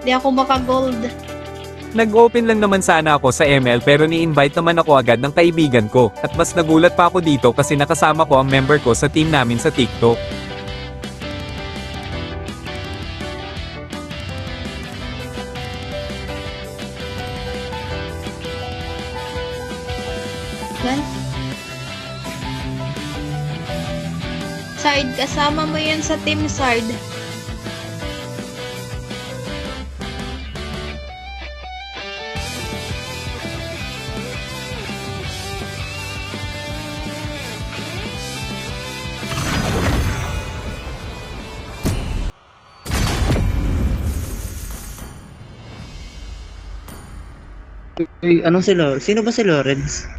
Di ako maka-gold. Nag-open lang naman sana ako sa ML pero ni-invite naman ako agad ng kaibigan ko. At mas nagulat pa ako dito kasi nakasama ko ang member ko sa team namin sa TikTok. Yan. Sard, kasama mo yan sa team Sard. Uy, anong si Lawrence? Sino ba si Lawrence?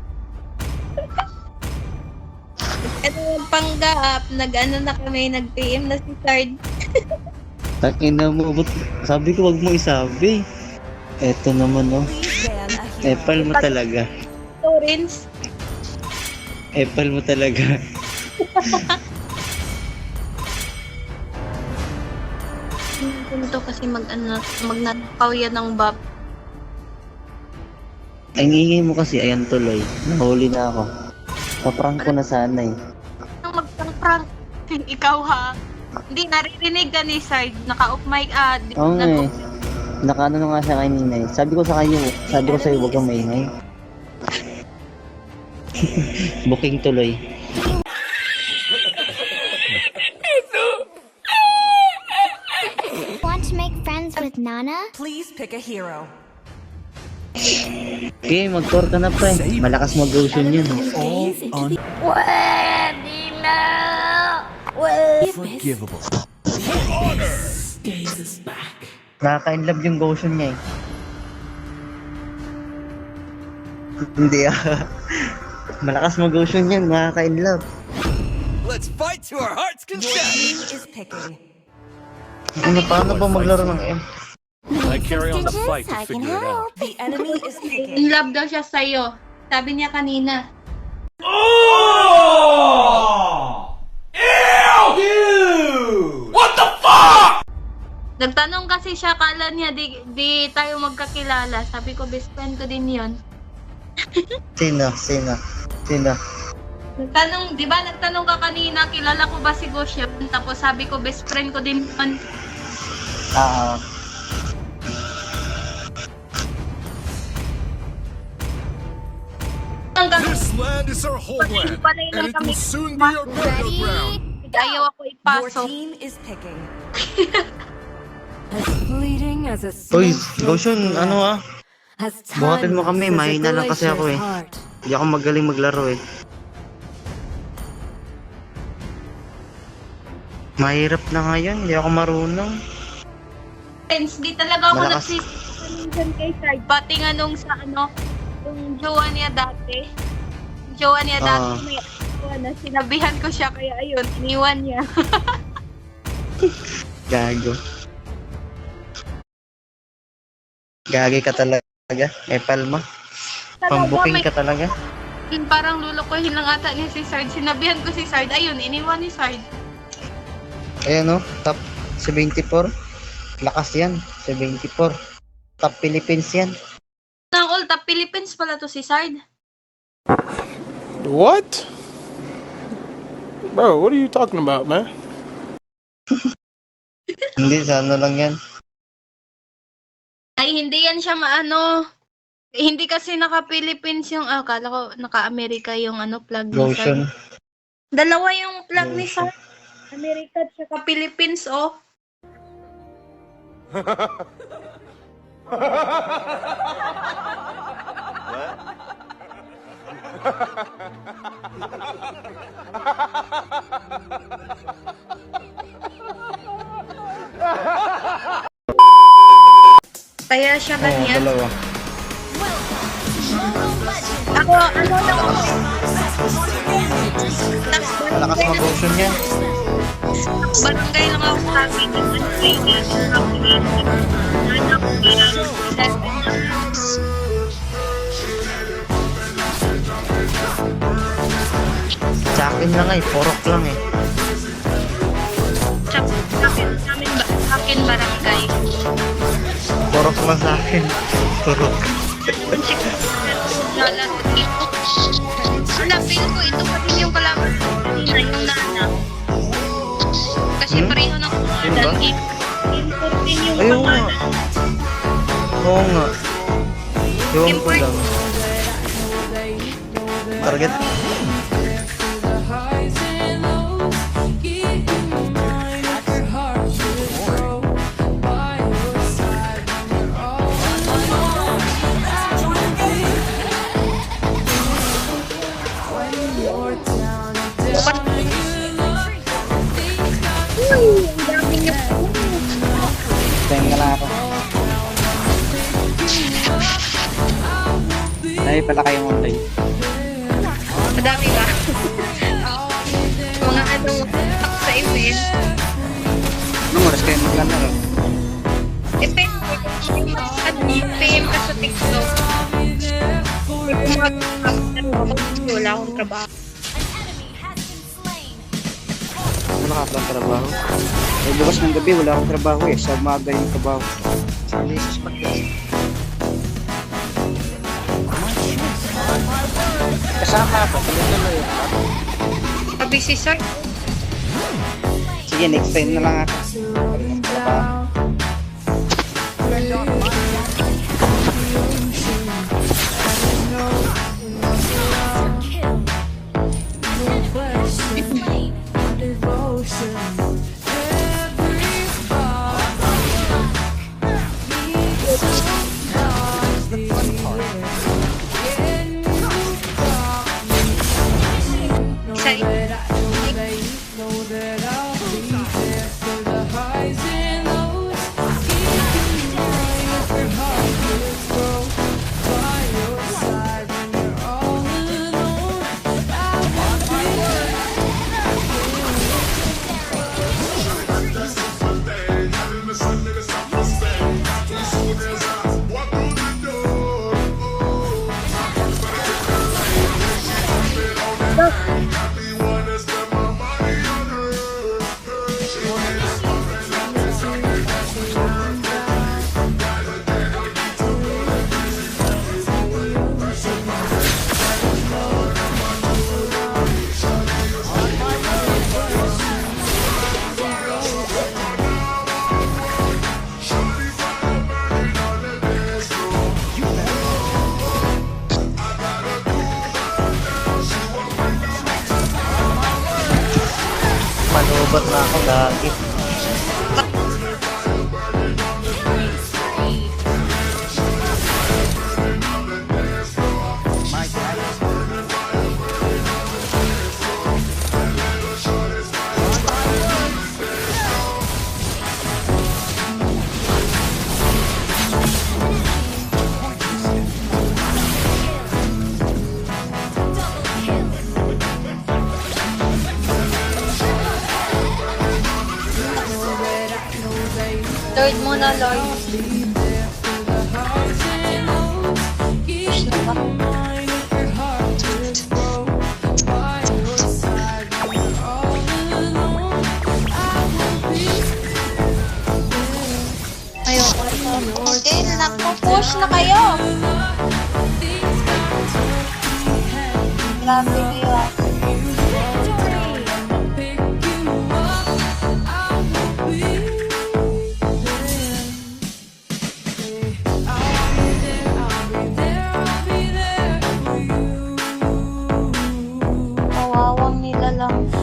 Ito yung panggaap, nag-ano na kami, nag-PM na si Sard. Takina mo, but sabi ko wag mo isabi. Eto naman oh. Epal mo talaga. Lawrence. Epal mo talaga. Ito kasi magnanakaw yan ng bab. Ang ingay mo kasi, ayan tuloy. Nahuli na ako. Paprank ko na sana eh. Nang magpang-prank, ikaw ha. Hindi, naririnig ka ni Sard. Naka-off mic, Oo nga eh. Nakaano na nga siya kanina eh. Sabi ko sa'yo, huwag kang maingay. Booking tuloy. Want to make friends with Nana? Please pick a hero. Okay, mag-core ka na pre. Malakas mag-ocean yun. Forgivable. Nakaka-inlove yung Goshen niya eh. Hindi Malakas mag-ocean yan, nakaka-inlove. Let's fight to our heart's Your content. team is picking. Paano ba maglaro ng M? I carry on the fight to I can figure it out. help. The enemy is picking. In love daw siya sa'yo. Sabi niya kanina. Nagtanong kasi siya, kala niya di tayo magkakilala. Sabi ko, best friend ko din yun. Sino? Nagtanong, di ba nagtanong ka kanina, kilala ko ba si Goshen? Tapos sabi ko, best friend ko din yun. Hanggang This land is our homeland, and it will soon be our burial ground. ayaw ako Your ipasok. team is picking. As fleeting as a Uy, smoke Goshen, ano as buhatin mo timeless kami, as a mahina lang kasi ako eh. glacier's heart. Hindi ako magaling maglaro eh. Mahirap na nga yan, hindi ako marunong. Friends, di talaga ako Malakas. nagsisipan kay Sard. Pati nga nung sa yung jowa niya dati. Yung jowa niya dati, may jowa na sinabihan ko siya, kaya ayun, iniwan niya. Gago. Gagi ka talaga. Palma. Pambuking ka talaga. Yun, parang lulukohin lang ata niya si Sard. Sinabihan ko si Sard, ayun, iniwan ni Sard. Ayan top 74. Lakas yan, 74. Top Philippines yan. Ang all top Philippines pala to si Sard. What? Bro, what are you talking about, man? Hindi, sa ano lang yan. Ay, hindi yan siya hindi kasi naka-Philippines yung, akala ko naka-Amerika yung plug ni Goshen. Sard. Dalawa yung plug ni Sard. Amerika at saka Philippines, oh. Kaya siya ganyan. Dalawa. Ako, lang ako. Malakas mag-ocean yan. Barangay lang ako sa akin. Sa akin lang eh, porok lang eh. Sa akin barangay. Pakla sa akin. Turok. Kung si nalaro dito. Wala, feel ko ito pa rin yung kalaban ko kanina, yung nana. Kasi pareho ng Yun ba? pangalan. Import din yung Ayun nga. pangalan. Oo nga. Ewan ko lang. Target. Uy, ang dami niyo po. Tingnan lang ako. Dahil pala kayong online. Madami ba? Mga anong sa event. Anong oras kayo maglalaro? Depende kung PM ka sa TikTok. Kung wala akong trabaho. Ano ka pala trabaho? Eh, bukas ng gabi wala akong trabaho eh. Sa umaga yung trabaho. Sa Alisis pa. Kasama ako. Tuloy-tuloy. Sabi si Sir, Sige, next time na lang ako. Trabaho. isa Manubat na ako lagi. Lord muna, Lord. Ayoko. Okay, nagpo-push na kayo. Grabe kayo. Kawawang nila lang.